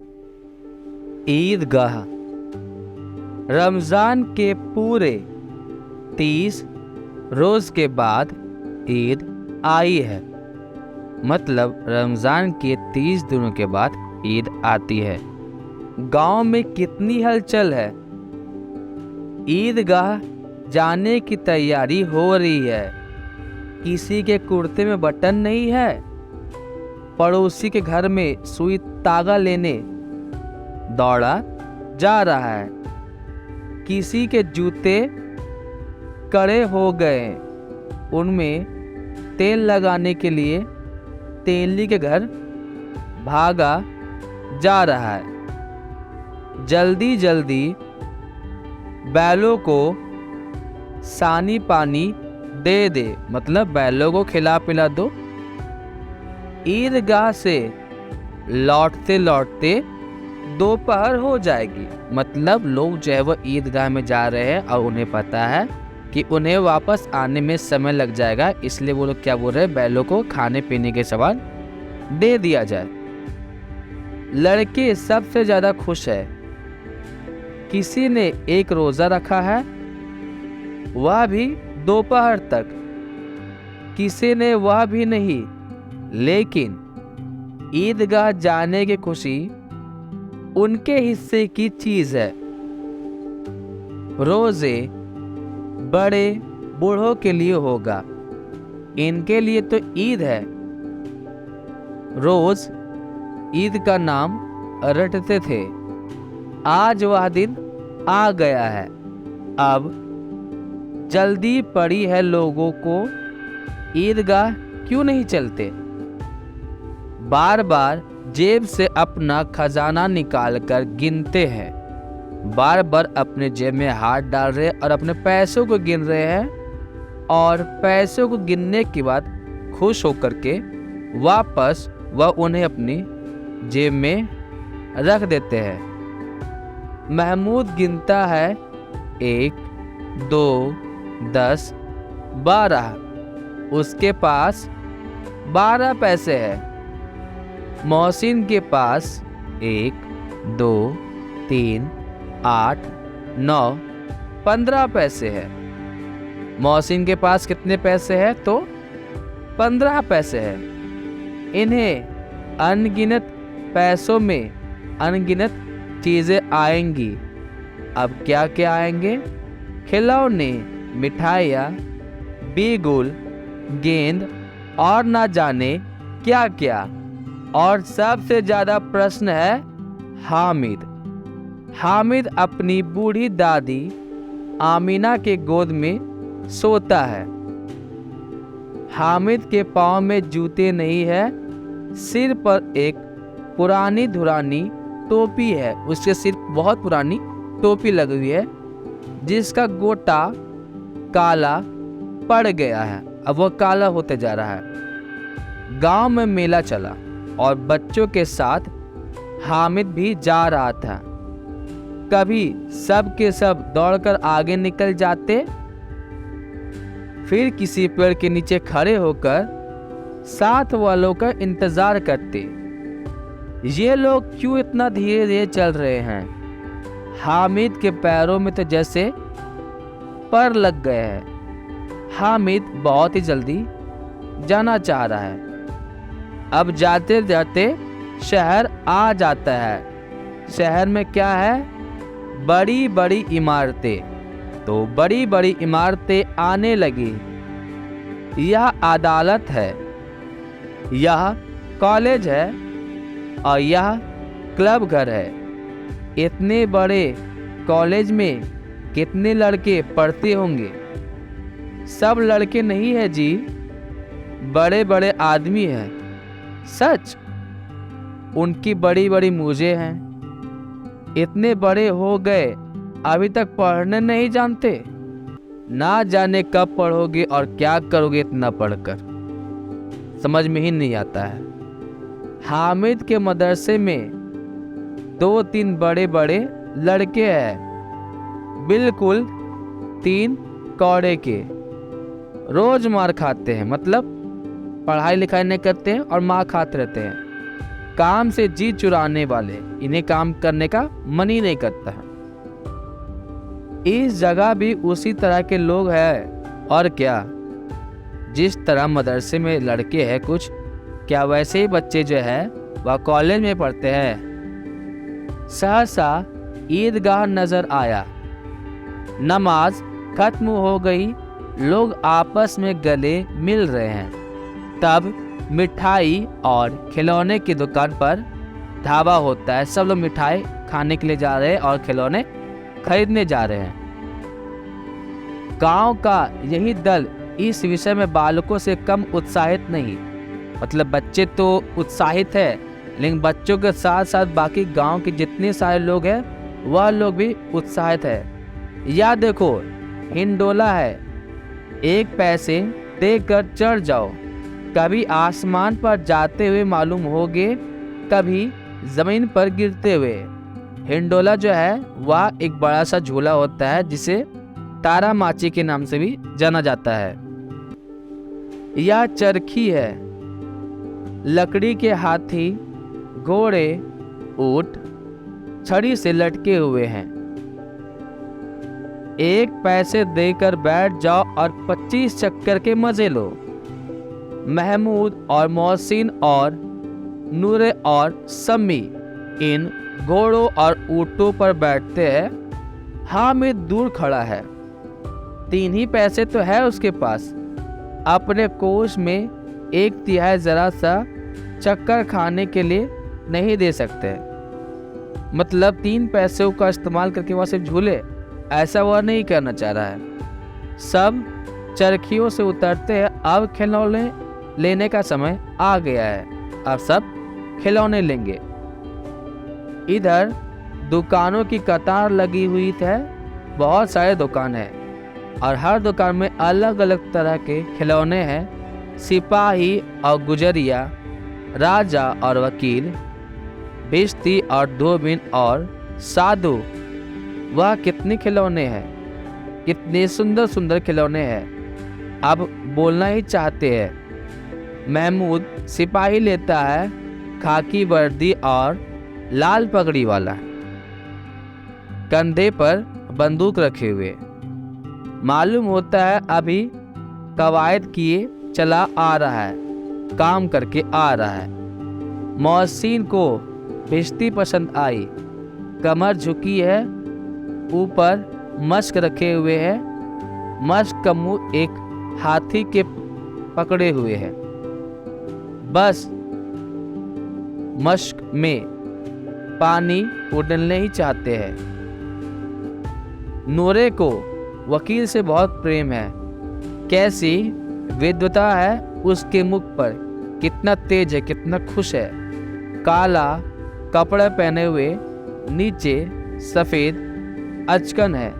ईदगाह। रमज़ान के पूरे 30 रोज़ के बाद ईद आई है। मतलब रमज़ान के 30 दिनों के बाद ईद आती है। गांव में कितनी हलचल है। ईदगाह जाने की तैयारी हो रही है। किसी के कुर्ते में बटन नहीं है। पड़ोसी के घर में सुई तागा लेने दौड़ा जा रहा है। किसी के जूते कड़े हो गए, उनमें तेल लगाने के लिए तेली के घर भागा जा रहा है। जल्दी जल्दी बैलों को सानी पानी दे दे, मतलब बैलों को खिला पिला दो। ईदगाह से लौटते लौटते दोपहर हो जाएगी। मतलब लोग जो है वो ईदगाह में जा रहे हैं और उन्हें पता है कि उन्हें वापस आने में समय लग जाएगा, इसलिए वो लोग क्या बोल रहे हैं, बैलों को खाने पीने के सामान दे दिया जाए। लड़के सबसे ज्यादा खुश है। किसी ने एक रोजा रखा है, वह भी दोपहर तक। किसी ने वह भी नहीं, लेकिन ईदगाह जाने की खुशी उनके हिस्से की चीज है। रोजे बड़े बूढ़ों के लिए होगा, इनके लिए तो ईद है। रोज ईद का नाम रटते थे, आज वह दिन आ गया है। अब जल्दी पड़ी है लोगों को, ईदगाह क्यों नहीं चलते। बार बार जेब से अपना खजाना निकालकर गिनते हैं। बार बार अपने जेब में हाथ डाल रहे और अपने पैसों को गिन रहे हैं, और पैसों को गिनने के बाद खुश होकर के वापस वह उन्हें अपनी जेब में रख देते हैं। महमूद गिनता है 1, 2, 10, 12। उसके पास 12 पैसे है। मोहसिन के पास 1, 2, 3, 8, 9, 15 पैसे है। मोहसिन के पास कितने पैसे हैं, तो 15 पैसे है। इन्हें अनगिनत पैसों में अनगिनत चीजें आएंगी। अब क्या क्या आएंगे, खिलौने, मिठाइयाँ, बीगुल, गेंद और ना जाने क्या क्या। और सबसे ज्यादा प्रश्न है हामिद। हामिद अपनी बूढ़ी दादी आमीना के गोद में सोता है। हामिद के पाँव में जूते नहीं है, सिर पर एक पुरानी धुरानी टोपी है। उसके सिर बहुत पुरानी टोपी लगी हुई है, जिसका गोटा काला पड़ गया है। अब वह काला होते जा रहा है। गांव में मेला चला और बच्चों के साथ हामिद भी जा रहा था। कभी सब के सब दौड़कर आगे निकल जाते, फिर किसी पेड़ के नीचे खड़े होकर साथ वालों का इंतजार करते। ये लोग क्यों इतना धीरे धीरे चल रहे हैं। हामिद के पैरों में तो जैसे पर लग गए हैं। हामिद बहुत ही जल्दी जाना चाह रहा है। अब जाते जाते शहर आ जाता है। शहर में क्या है, बड़ी बड़ी इमारतें। तो बड़ी बड़ी इमारतें आने लगी। यह अदालत है, यह कॉलेज है और यह क्लब घर है। इतने बड़े कॉलेज में कितने लड़के पढ़ते होंगे। सब लड़के नहीं है जी, बड़े बड़े आदमी हैं। सच, उनकी बड़ी बड़ी मूछें हैं। इतने बड़े हो गए, अभी तक पढ़ने नहीं जानते। ना जाने कब पढ़ोगे और क्या करोगे इतना पढ़कर, समझ में ही नहीं आता है। हामिद के मदरसे में 2-3 बड़े बड़े लड़के हैं, बिल्कुल 3 कौड़े के। रोज मार खाते हैं, मतलब पढ़ाई लिखाई नहीं करते हैं और मार खाते रहते हैं। काम से जी चुराने वाले, इन्हें काम करने का मन ही नहीं करता है। इस जगह भी उसी तरह के लोग हैं और क्या। जिस तरह मदरसे में लड़के हैं कुछ, क्या वैसे ही बच्चे जो है वह कॉलेज में पढ़ते हैं। सहसा ईदगाह नजर आया। नमाज खत्म हो गई, लोग आपस में गले मिल रहे हैं। तब मिठाई और खिलौने की दुकान पर ढाबा होता है। सब लोग मिठाई खाने के लिए जा रहे हैं और खिलौने खरीदने जा रहे हैं। गांव का यही दल इस विषय में बालकों से कम उत्साहित नहीं। मतलब बच्चे तो उत्साहित है, लेकिन बच्चों के साथ साथ बाकी गांव के जितने सारे लोग हैं वह लोग भी उत्साहित है। या देखो, हिंडोला है, 1 पैसे देकर चढ़ जाओ। कभी आसमान पर जाते हुए मालूम होगे, कभी जमीन पर गिरते हुए। हिंडोला जो है वह एक बड़ा सा झूला होता है जिसे तारा माची के नाम से भी जाना जाता है। यह चरखी है, लकड़ी के हाथी, घोड़े, ऊंट छड़ी से लटके हुए हैं। 1 पैसे देकर बैठ जाओ और 25 चक्कर के मजे लो। महमूद और मोहसिन और नूरे और सम्मी इन घोड़ों और ऊँटों पर बैठते हैं। हामिद दूर खड़ा है, 3 ही पैसे तो है उसके पास। अपने कोष में 1/3 जरा सा चक्कर खाने के लिए नहीं दे सकते। मतलब 3 पैसों का इस्तेमाल करके वह सिर्फ झूले, ऐसा वह नहीं करना चाह रहा है। सब चरखियों से उतरते हैं। अब खिलौने लेने का समय आ गया है। अब सब खिलौने लेंगे। इधर दुकानों की कतार लगी हुई है। बहुत सारे दुकान हैं और हर दुकान में अलग अलग तरह के खिलौने हैं। सिपाही और गुजरिया, राजा और वकील, भिश्ती और धोबिन और साधु। वह कितने खिलौने हैं, कितने सुंदर सुंदर खिलौने हैं। अब बोलना ही चाहते हैं। महमूद सिपाही लेता है, खाकी वर्दी और लाल पगड़ी वाला, कंधे पर बंदूक रखे हुए। मालूम होता है अभी कवायद किए चला आ रहा है, काम करके आ रहा है। मोहसिन को भिश्ती पसंद आई। कमर झुकी है, ऊपर मश्क रखे हुए है। मश्क का मुंह एक हाथी के पकड़े हुए है। बस मश्क में पानी उड़ने ही चाहते हैं। नूरे को वकील से बहुत प्रेम है। कैसी विद्वता है उसके मुख पर, कितना तेज है, कितना खुश है। काला कपड़ा पहने हुए, नीचे सफ़ेद अचकन है।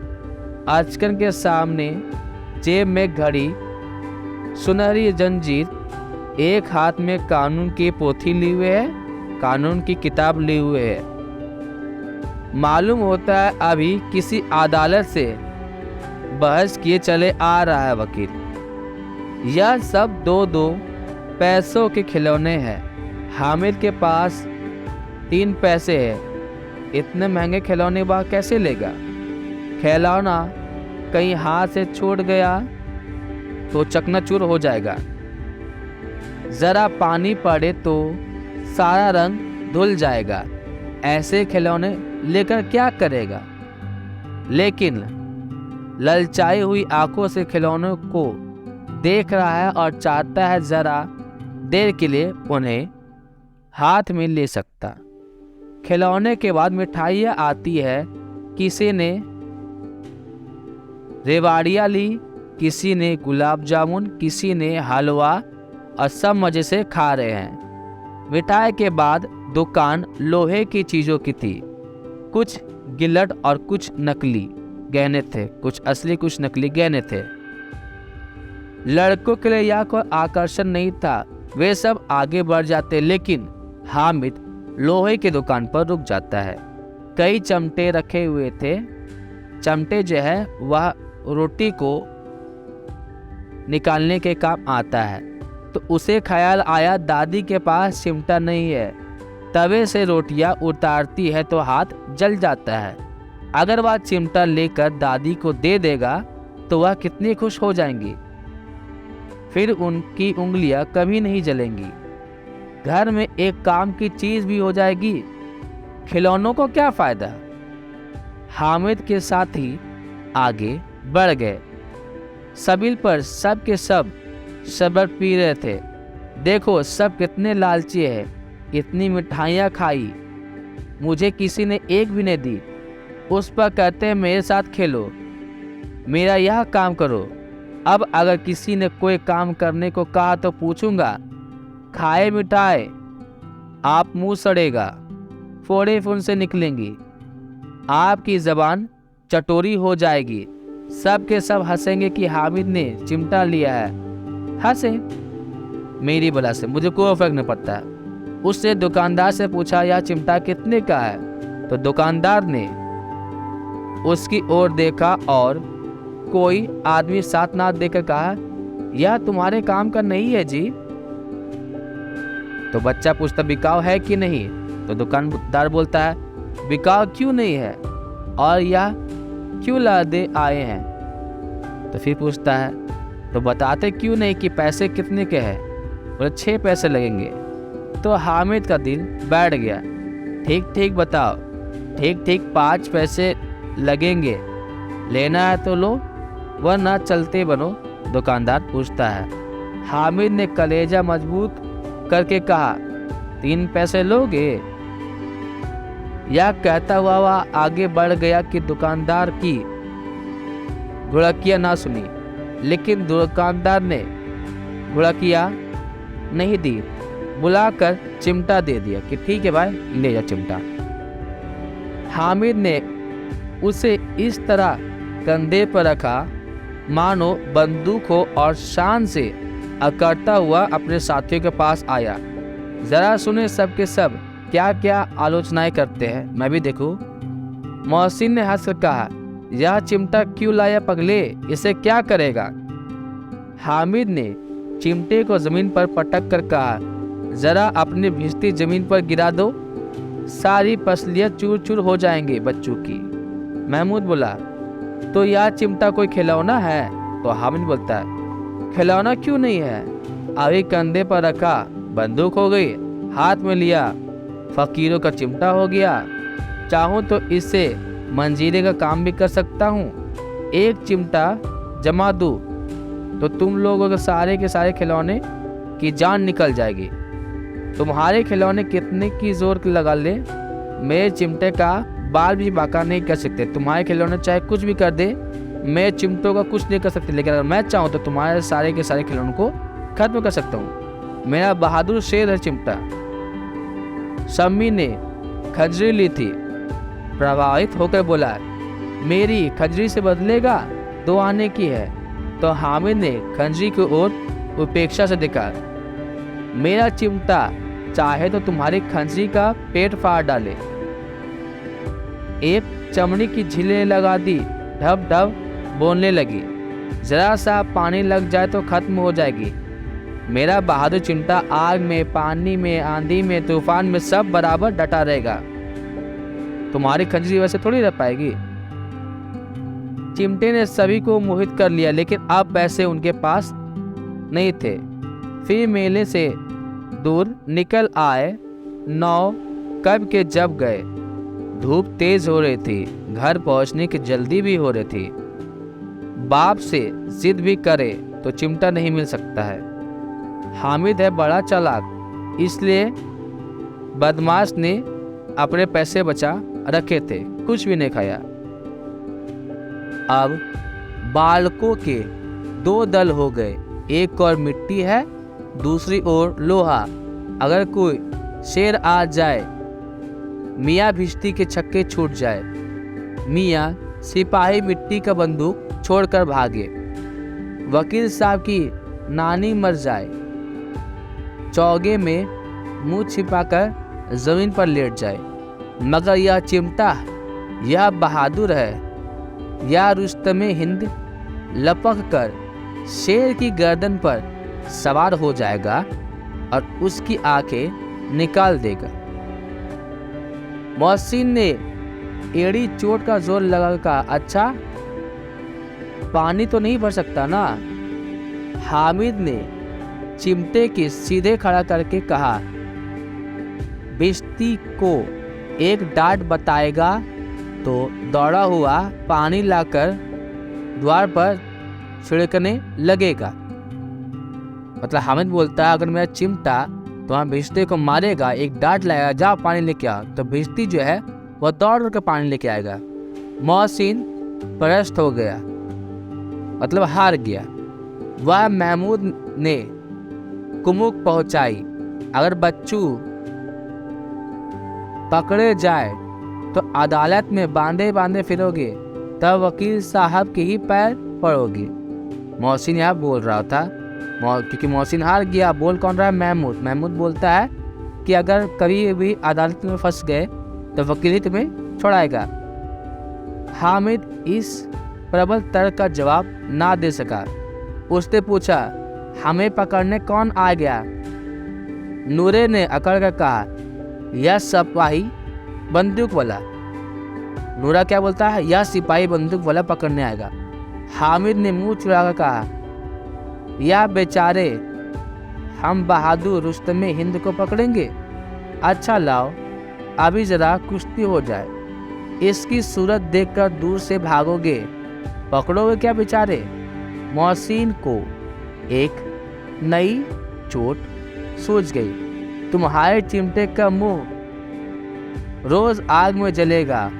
अचकन के सामने जेब में घड़ी, सुनहरी जंजीर, एक हाथ में कानून की पोथी लिए हुए है, कानून की किताब लिए हुए है। मालूम होता है अभी किसी अदालत से बहस किए चले आ रहा है वकील। यह सब 2-2 पैसों के खिलौने हैं। हामिद के पास 3 पैसे है। इतने महंगे खिलौने वह कैसे लेगा। खिलौना कहीं हाथ से छूट गया तो चकनाचूर हो जाएगा। जरा पानी पड़े तो सारा रंग धुल जाएगा। ऐसे खिलौने लेकर क्या करेगा। लेकिन ललचाई हुई आंखों से खिलौनों को देख रहा है और चाहता है जरा देर के लिए उन्हें हाथ में ले सकता। खिलौने के बाद मिठाइयाँ आती है। किसी ने रेवाड़ियाँ ली, किसी ने गुलाब जामुन, किसी ने हलवा, और सब मज़े से खा रहे हैं। मिठाई के बाद दुकान लोहे की चीज़ों की थी। कुछ गिलट और कुछ नकली गहने थे, कुछ असली कुछ नकली गहने थे। लड़कों के लिए यह कोई आकर्षण नहीं था। वे सब आगे बढ़ जाते, लेकिन हामिद लोहे की दुकान पर रुक जाता है। कई चमटे रखे हुए थे। चमटे जो है वह रोटी को निकालने के काम आता है। तो उसे ख्याल आया दादी के पास चिमटा नहीं है, तवे से रोटियां उतारती है तो हाथ जल जाता है। अगर वह चिमटा लेकर दादी को दे देगा तो वह कितनी खुश हो जाएंगी, फिर उनकी उंगलियां कभी नहीं जलेंगी। घर में एक काम की चीज भी हो जाएगी, खिलौनों को क्या फायदा। हामिद के साथ ही आगे बढ़ गए। सबिल पर सब के सब शरबत पी रहे थे। देखो सब कितने लालची है, इतनी मिठाइयाँ खाई, मुझे किसी ने एक भी नहीं दी। उस पर कहते हैं मेरे साथ खेलो, मेरा यह काम करो। अब अगर किसी ने कोई काम करने को कहा तो पूछूंगा, खाए मिठाए, आप मुंह सड़ेगा, फोड़े फुन से निकलेंगी, आपकी जबान चटोरी हो जाएगी। सब के सब हंसेंगे कि हामिद ने चिमटा लिया है। हंसे, मेरी बला से मुझे कोई फर्क नहीं पड़ता है। उसने दुकानदार से पूछा यह चिमटा कितने का है, तो दुकानदार ने उसकी ओर देखा और कोई आदमी साथ नाथ देकर कहा, यह तुम्हारे काम का नहीं है जी। तो बच्चा पूछता बिकाऊ है कि नहीं, तो दुकानदार बोलता है बिकाऊ क्यों नहीं है और यह क्यों लादे आए हैं। तो फिर पूछता है तो बताते क्यों नहीं कि पैसे कितने के हैं। बोले 6 पैसे लगेंगे। तो हामिद का दिल बैठ गया। ठीक ठीक बताओ। ठीक ठीक 5 पैसे लगेंगे, लेना है तो लो वरना चलते बनो। दुकानदार पूछता है। हामिद ने कलेजा मजबूत करके कहा 3 पैसे लोगे। यह कहता हुआ वह आगे बढ़ गया कि दुकानदार की घुड़कियां ना सुनी, लेकिन दुकानदार ने घुड़कियां नहीं दी, बुलाकर चिमटा दे दिया कि ठीक है भाई ले जा चिमटा। हामिद ने उसे इस तरह कंधे पर रखा मानो बंदूक हो और शान से अकड़ता हुआ अपने साथियों के पास आया। जरा सुने सब के सब क्या क्या आलोचनाएं करते हैं, मैं भी देखूं। मोहसिन ने हंसकर कहा यह चिमटा क्यों लाया पगले, इसे क्या करेगा। हामिद ने चिमटे को जमीन पर पटक कर कहा जरा अपनी भिजती जमीन पर गिरा दो, सारी पसलियां चूर चूर हो जाएंगे बच्चों की। महमूद बोला तो यह चिमटा कोई खिलौना है। तो हामिद बोलता है खिलौना क्यों नहीं है, अभी कंधे पर रखा बंदूक हो गई, हाथ में लिया फकीरों का चिमटा हो गया। चाहूँ तो इससे मंजीरे का काम भी कर सकता हूँ। एक चिमटा जमा दूँ तो तुम लोगों के सारे खिलौने की जान निकल जाएगी। तुम्हारे खिलौने कितने की जोर लगा ले, मेरे चिमटे का बाल भी बाका नहीं कर सकते। तुम्हारे खिलौने चाहे कुछ भी कर दे, मैं चिमटों का कुछ नहीं कर सकते, लेकिन अगर मैं चाहूँ तो तुम्हारे सारे के सारे खिलौनों को खत्म कर सकता हूँ। मेरा बहादुर शेर है चिमटा। शम्मी ने खजरी ली थी, प्रभावित होकर बोला मेरी खजरी से बदलेगा, 2 आने की है। तो हामिद ने खंजरी की ओर उपेक्षा से देखा। मेरा चिमटा चाहे तो तुम्हारी खंजरी का पेट फाड़ डाले। एक चमड़ी की झिल्ली लगा दी, ढब ढब बोलने लगी, जरा सा पानी लग जाए तो खत्म हो जाएगी। मेरा बहादुर चिमटा आग में, पानी में, आंधी में, तूफान में सब बराबर डटा रहेगा। तुम्हारी खंजरी वैसे थोड़ी रह पाएगी। चिमटे ने सभी को मोहित कर लिया, लेकिन अब पैसे उनके पास नहीं थे। फिर मेले से दूर निकल आए। 9 कब के जब गए। धूप तेज हो रही थी, घर पहुंचने की जल्दी भी हो रही थी। बाप से जिद भी करे तो चिमटा नहीं मिल सकता है। हामिद है बड़ा चालाक, इसलिए बदमाश ने अपने पैसे बचा रखे थे, कुछ भी नहीं खाया। अब बालकों के 2 दल हो गए, एक और मिट्टी है, दूसरी ओर लोहा। अगर कोई शेर आ जाए, मियाँ भिश्ती के छक्के छूट जाए, मियाँ सिपाही मिट्टी का बंदूक छोड़कर भागे, वकील साहब की नानी मर जाए, चौगे में मुंह छिपाकर जमीन पर लेट जाए, मगर यह चिमटा, यह बहादुर है, यह रुस्तमे हिंद लपक कर शेर की गर्दन पर सवार हो जाएगा और उसकी आंखें निकाल देगा। मोहसिन ने एड़ी चोट का जोर लगा कहा, अच्छा पानी तो नहीं भर सकता ना। हामिद ने चिमटे के सीधे खड़ा करके कहा, भिश्ती को एक डांट बताएगा तो दौड़ा हुआ पानी लाकर द्वार पर छिड़कने लगेगा। मतलब हामिद बोलता है, अगर मेरा चिमटा तुम्हारे भिश्ती को मारेगा, एक डांट लाएगा, जाओ पानी लेके आओ, तो भिश्ती जो है वह दौड़ कर पानी लेके आएगा। मोहसिन परास्त हो गया, मतलब हार गया। वह महमूद ने कुमुक पहुंचाई, अगर बच्चू पकड़े जाए तो अदालत में बांधे बांधे फिरोगे, तब वकील साहब के ही पैर पड़ोगे। मोहसिन यहाँ बोल रहा था, क्योंकि मोहसिन हार गया। बोल कौन रहा है? महमूद। महमूद बोलता है कि अगर कभी भी अदालत में फंस गए तो वकील ही तुम्हें छुड़ाएगा। हामिद इस प्रबल तर्क का जवाब ना दे सका। उसने पूछा, हमें पकड़ने कौन आ गया? नूरे ने अकड़ कर कहा, यह सिपाही बंदूक वाला। नूरा क्या बोलता है? यह सिपाही बंदूक वाला पकड़ने आएगा। हामिद ने मुंह चुराकर कहा, यह बेचारे हम बहादुर रुस्तम हिंद को पकड़ेंगे? अच्छा लाओ, अभी जरा कुश्ती हो जाए। इसकी सूरत देखकर दूर से भागोगे, पकड़ोगे क्या बेचारे? मोहसिन को एक नई चोट सूझ गई। तुम्हारे चिमटे का मुंह रोज आग में जलेगा।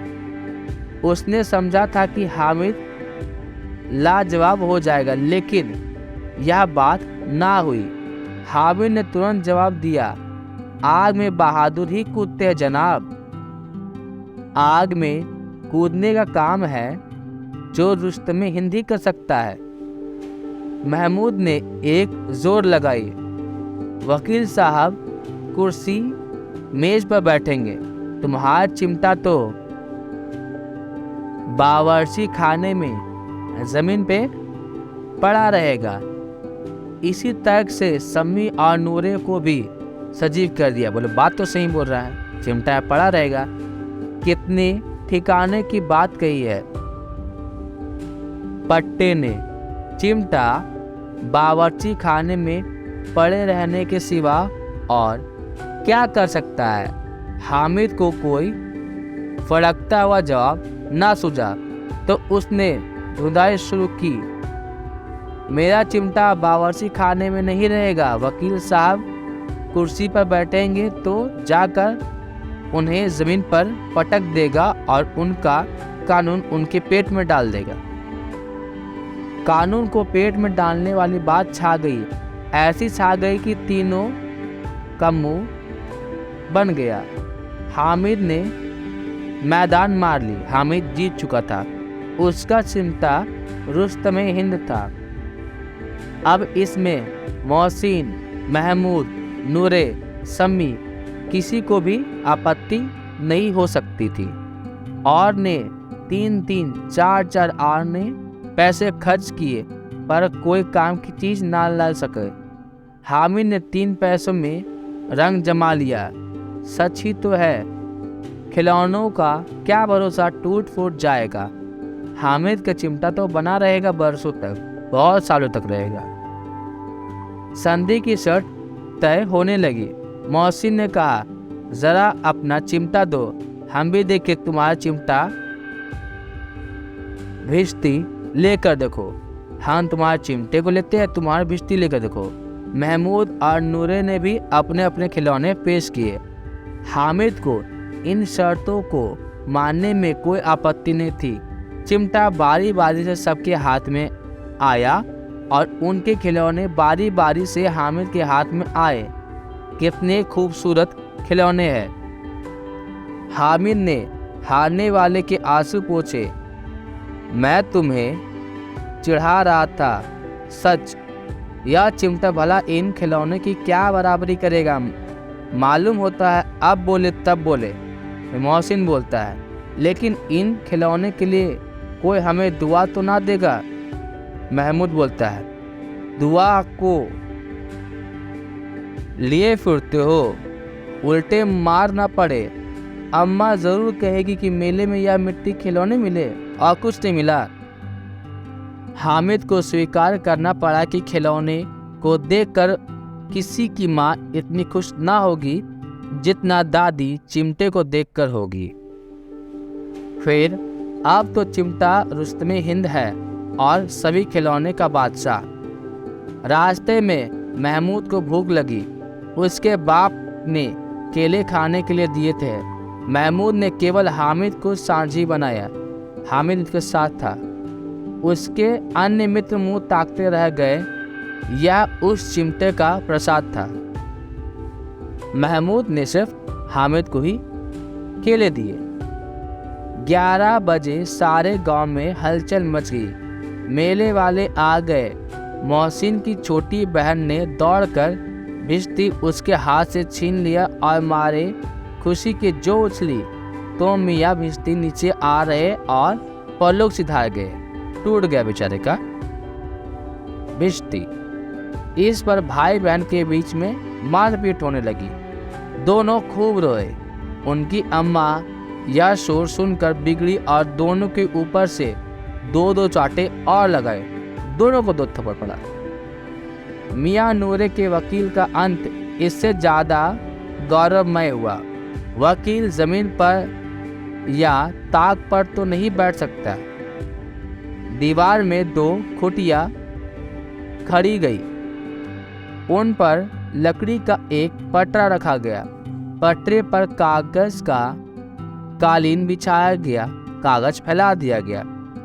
उसने समझा था कि हामिद लाजवाब हो जाएगा, लेकिन यह बात ना हुई। हामिद ने तुरंत जवाब दिया, आग में बहादुर ही कूदते हैं जनाब। आग में कूदने का काम है जो रुस्तम हिंद ही कर सकता है। महमूद ने एक जोर लगाई, वकील साहब कुर्सी मेज पर बैठेंगे, तुम्हारा चिमटा तो बावर्ची खाने में जमीन पे पड़ा रहेगा। इसी तर्क से सम्मी और नूरे को भी सजीव कर दिया। बोले बात तो सही बोल रहा है, चिमटा पड़ा रहेगा। कितने ठिकाने की बात कही है। पट्टे ने चिमटा बावर्ची खाने में पड़े रहने के सिवा और क्या कर सकता है? हामिद को कोई फड़कता हुआ जवाब ना सूझा तो उसने धुंधाई शुरू की, मेरा चिमटा बावर्ची खाने में नहीं रहेगा। वकील साहब कुर्सी पर बैठेंगे तो जाकर उन्हें जमीन पर पटक देगा और उनका कानून उनके पेट में डाल देगा। कानून को पेट में डालने वाली बात छा गई, ऐसी छा गई कि तीनों का मुंह बन गया। हामिद ने मैदान मार ली। हामिद जीत चुका था, उसका चिमटा रुस्तम हिंद था। अब इसमें मोहसिन, महमूद, नूरे, सम्मी किसी को भी आपत्ति नहीं हो सकती थी। और ने 3-3, 4-4 और ने पैसे खर्च किए पर कोई काम की चीज ना ला सके। हामिद ने 3 पैसों में रंग जमा लिया। सच ही तो है, खिलौनों का क्या भरोसा, टूट फूट जाएगा। हामिद का चिमटा तो बना रहेगा बरसों तक, बहुत सालों तक रहेगा। संधि की शर्त तय होने लगी। मोहसिन ने कहा, जरा अपना चिमटा दो, हम भी देखे तुम्हारा चिमटा। भिश्ती लेकर देखो। हम तुम्हारे चिमटे को लेते हैं, तुम्हारी भिश्ती लेकर देखो। महमूद और नूरे ने भी अपने अपने खिलौने पेश किए। हामिद को इन शर्तों को मानने में कोई आपत्ति नहीं थी। चिमटा बारी बारी से सबके हाथ में आया और उनके खिलौने बारी बारी से हामिद के हाथ में आए। कितने खूबसूरत खिलौने हैं। हामिद ने हारने वाले के आंसू पोंछे। मैं तुम्हें चिढ़ा रहा था, सच यह चिमटा भला इन खिलौने की क्या बराबरी करेगा? मालूम होता है अब बोले तब बोले। मोहसिन बोलता है, लेकिन इन खिलौने के लिए कोई हमें दुआ तो ना देगा? महमूद बोलता है, दुआ को लिए फिरते हो, उल्टे मार ना पड़े। अम्मा जरूर कहेगी कि मेले में यह मिट्टी खिलौने मिले और कुछ नहीं मिला। हामिद को स्वीकार करना पड़ा कि खिलौने को देखकर किसी की माँ इतनी खुश ना होगी जितना दादी चिमटे को देखकर होगी। फिर अब तो चिमटा रुस्तमे हिंद है और सभी खिलौने का बादशाह। रास्ते में महमूद को भूख लगी। उसके बाप ने केले खाने के लिए दिए थे। महमूद ने केवल हामिद को साझी बनाया। हामिद उसके साथ था। उसके अन्य मित्र मुंह ताकते रह गए। यह उस चिमटे का प्रसाद था। महमूद ने सिर्फ हामिद को ही केले दिए। 11 बजे सारे गांव में हलचल मच गई। मेले वाले आ गए। मोहसिन की छोटी बहन ने दौड़कर भिश्ती उसके हाथ से छीन लिया और मारे खुशी के जो उछली तो मियाँ भिश्ती नीचे आ रहे और पलक सिधा गए। टूट गया बेचारे का भिश्ती। इस पर भाई बहन के बीच में मारपीट होने लगी। दोनों खूब रोए। उनकी अम्मा यह शोर सुनकर बिगड़ी और दोनों के ऊपर से 2-2 चांटे और लगाए। दोनों को 2 थप्पड़ पड़ा। मियाँ नूरे के वकील का अंत इससे ज़्यादा गौरवमय हुआ। वकील ज़मीन पर या ताक पर तो नहीं बैठ सकता। दीवार में 2 खुटिया खड़ी गई। उन पर लकड़ी का एक पटरा रखा गया। पटरे पर कागज का कालीन बिछाया गया। कागज फैला दिया गया।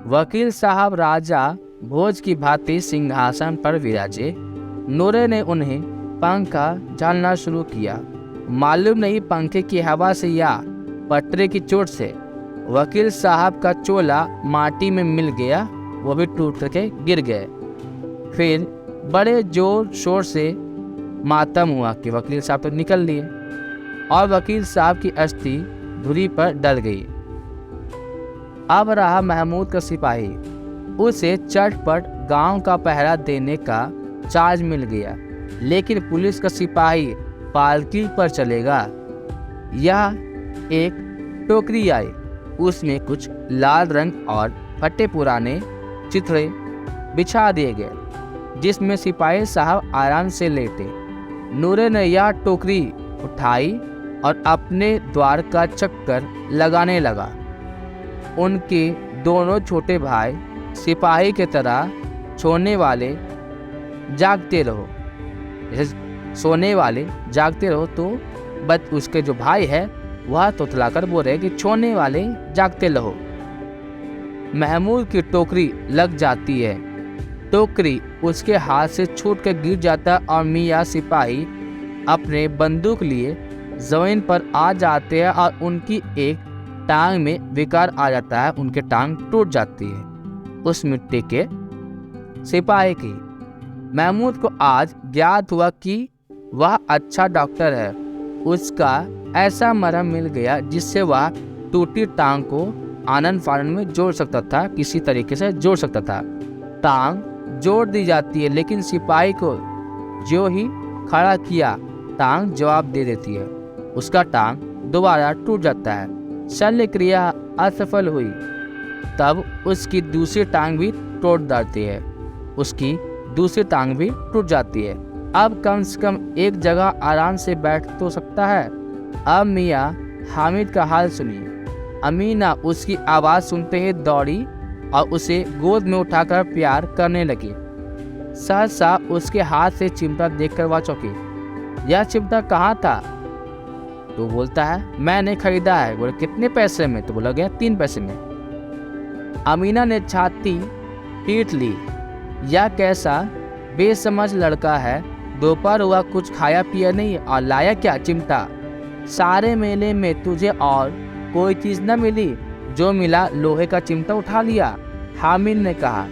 वकील साहब राजा भोज की भांति सिंहासन पर विराजे। नूरे ने उन्हें पंखा झलना शुरू किया। मालूम नहीं पंखे की हवा से या पटरे की चोट से वकील साहब का चोला माटी में मिल गया। वो भी टूट करके गिर गए। फिर बड़े जोर शोर से मातम हुआ कि वकील साहब तो निकल लिए और वकील साहब की अस्थि धुरी पर डल गई। अब रहा महमूद का सिपाही। उसे चटपट गांव का पहरा देने का चार्ज मिल गया। लेकिन पुलिस का सिपाही पालकी पर चलेगा। यह एक टोकरी आई। उसमें कुछ लाल रंग और फटे पुराने चिथड़े बिछा दिए गए जिसमें सिपाही साहब आराम से लेटे। नूरे ने यह टोकरी उठाई और अपने द्वार का चक्कर लगाने लगा। उनके दोनों छोटे भाई सिपाही की तरह सोने वाले जागते रहो। जैसे सोने वाले जागते रहो तो उसके जो भाई है वह तोतलाकर बोल रहे कि सोने वाले जागते रहो। महमूद की टोकरी लग जाती है। टोकरी उसके हाथ से छूट कर गिर जाता और मियाँ सिपाही अपने बंदूक लिए जमीन पर आ जाते हैं और उनकी एक टांग में विकार आ जाता है। उनके टांग टूट जाती है उस मिट्टी के सिपाही की। महमूद को आज ज्ञात हुआ कि वह अच्छा डॉक्टर है। उसका ऐसा मरहम मिल गया जिससे वह टूटी टांग को आनन फानन में जोड़ सकता था। किसी तरीके से जोड़ सकता था। टांग जोड़ दी जाती है लेकिन सिपाही को जो ही खड़ा किया टांग जवाब दे देती है। उसका टांग दोबारा टूट जाता है। शल्य क्रिया असफल हुई। तब उसकी दूसरी टांग भी तोड़ डालती है। उसकी दूसरी टांग भी टूट जाती है। अब कम से कम एक जगह आराम से बैठ तो सकता है। अब मियाँ हामिद का हाल सुनिए। अमीना उसकी आवाज़ सुनते ही दौड़ी और उसे गोद में उठाकर प्यार करने लगी। सहसा उसके हाथ से चिमटा देखकर वह चौंकी। यह चिमटा कहाँ था? तो बोलता है मैंने खरीदा है। बोले कितने पैसे में? तो बोला गया 3 पैसे में। अमीना ने छाती पीट ली। यह कैसा बेसमझ लड़का है। दोपहर हुआ कुछ खाया पिया नहीं और लाया क्या चिमटा। सारे मेले में तुझे और कोई चीज़ न मिली। जो मिला लोहे का चिमटा उठा लिया। हामिद ने कहा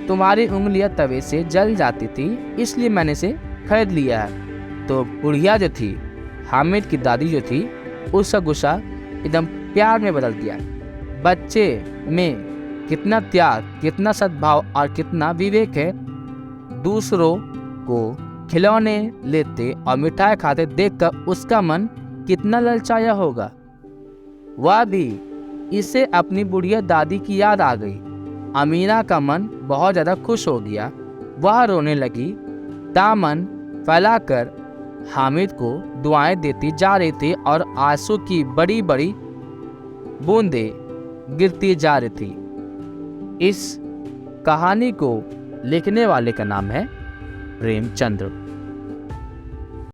तुम्हारी उंगलियां तवे से जल जाती थी इसलिए मैंने इसे खरीद लिया है। तो बुढ़िया जो थी हामिद की दादी जो थी उसका गुस्सा एकदम प्यार में बदल गया। बच्चे में कितना त्याग, कितना सद्भाव और कितना विवेक है। दूसरों को खिलौने लेते और मिठाई खाते देखकर उसका मन कितना ललचाया होगा। वह भी इसे अपनी बुढ़िया दादी की याद आ गई। अमीना का मन बहुत ज़्यादा खुश हो गया। वह रोने लगी, दामन फैलाकर हामिद को दुआएं देती जा रही थी और आंसू की बड़ी बड़ी बूंदें गिरती जा रही थी। इस कहानी को लिखने वाले का नाम है प्रेमचंद्र।